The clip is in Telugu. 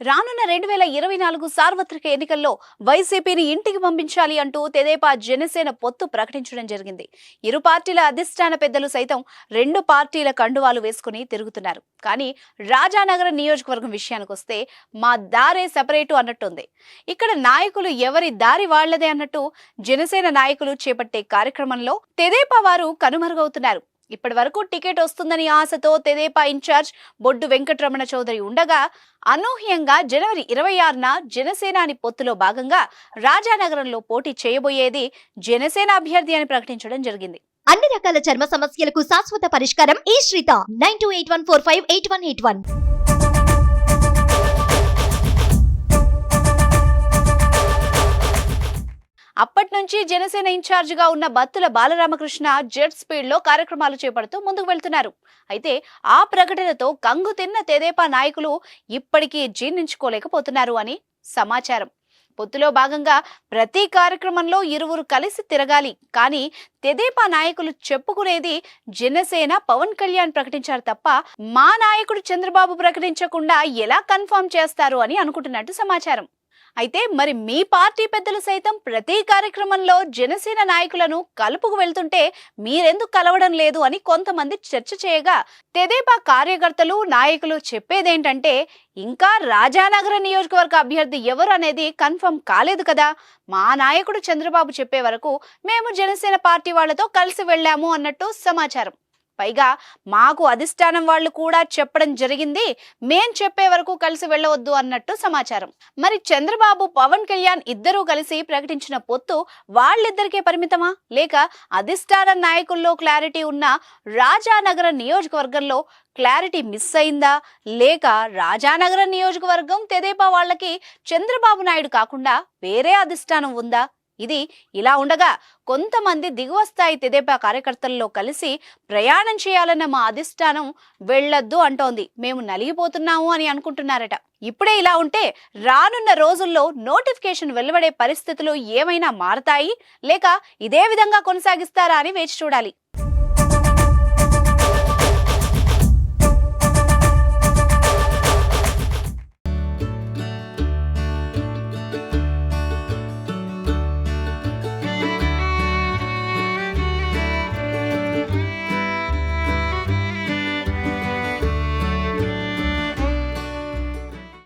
రానున్న 2024 సార్వత్రిక ఎన్నికల్లో వైసీపీని ఇంటికి పంపించాలి అంటూ తెదేపా జనసేన పొత్తు ప్రకటించడం జరిగింది. ఇరు పార్టీల అధిష్టాన పెద్దలు సైతం రెండు పార్టీల కండువాలు వేసుకుని తిరుగుతున్నారు. కానీ రాజానగరం నియోజకవర్గం విషయానికొస్తే మా దారే సెపరేటు అన్నట్టుంది. ఇక్కడ నాయకులు ఎవరి దారి వాళ్లదే అన్నట్టు జనసేన నాయకులు చేపట్టే కార్యక్రమంలో తెదేపా వారు కనుమరుగవుతున్నారు. ఇప్పటి వరకు టికెట్ వస్తుందని ఆశతో తెదేపా ఇన్ఛార్జ్ బొడ్డు వెంకటరమణ చౌదరి ఉండగా అనూహ్యంగా జనవరి 26న జనసేనాని పొత్తులో భాగంగా రాజానగరంలో పోటీ చేయబోయేది జనసేన అభ్యర్థి అని ప్రకటించడం జరిగింది. అన్ని రకాల చర్మ సమస్యలకు శాశ్వత పరిష్కారం ఈ శ్రీత 9281458181. అప్పటి నుంచి జనసేన ఇన్ఛార్జిగా ఉన్న బత్తుల బాలరామకృష్ణ జెట్ స్పీడ్ లో కార్యక్రమాలు చేపడుతూ ముందుకు వెళ్తున్నారు. అయితే ఆ ప్రకటనతో కంగు తిన్న తెదేపా నాయకులు ఇప్పటికీ జీర్ణించుకోలేకపోతున్నారు అని సమాచారం. పొత్తులో భాగంగా ప్రతి కార్యక్రమంలో ఇరువురు కలిసి తిరగాలి, కానీ తెదేపా నాయకులు చెప్పుకునేది జనసేన పవన్ కళ్యాణ్ ప్రకటించారు తప్ప మా నాయకుడు చంద్రబాబు ప్రకటించకుండా ఎలా కన్ఫర్మ్ చేస్తారు అని అనుకుంటున్నట్టు సమాచారం. అయితే మరి మీ పార్టీ పెద్దలు సైతం ప్రతి కార్యక్రమంలో జనసేన నాయకులను కలుపుకు వెళ్తుంటే మీరెందుకు కలవడం లేదు అని కొంతమంది చర్చ చేయగా, తెదేపా కార్యకర్తలు నాయకులు చెప్పేదేంటంటే ఇంకా రాజానగర నియోజకవర్గ అభ్యర్థి ఎవరు అనేది కన్ఫర్మ్ కాలేదు కదా, మా నాయకుడు చంద్రబాబు చెప్పే వరకు మేము జనసేన పార్టీ వాళ్లతో కలిసి వెళ్ళాము అన్నట్టు సమాచారం. పైగా మాకు అధిష్టానం వాళ్ళు కూడా చెప్పడం జరిగింది, మేం చెప్పే వరకు కలిసి వెళ్ళవద్దు అన్నట్టు సమాచారం. మరి చంద్రబాబు పవన్ కళ్యాణ్ ఇద్దరూ కలిసి ప్రకటించిన పొత్తు వాళ్ళిద్దరికే పరిమితమా, లేక అధిష్టాన నాయకుల్లో క్లారిటీ ఉన్న రాజానగర నియోజకవర్గంలో క్లారిటీ మిస్ అయిందా, లేక రాజానగర నియోజకవర్గం తెదేపా వాళ్ళకి చంద్రబాబు నాయుడు కాకుండా వేరే అధిష్టానం ఉందా? ఇది ఇలా ఉండగా కొంతమంది దిగువ స్థాయి తెదేపా కార్యకర్తల్లో కలిసి ప్రయాణం చేయాలన్న మా అధిష్టానం వెళ్లొద్దు అంటోంది, మేము నలిగిపోతున్నాము అని అనుకుంటున్నారట. ఇప్పుడే ఇలా ఉంటే రానున్న రోజుల్లో నోటిఫికేషన్ వెలువడే పరిస్థితులు ఏమైనా మారతాయి, లేక ఇదే విధంగా కొనసాగిస్తారా అని వేచి చూడాలి.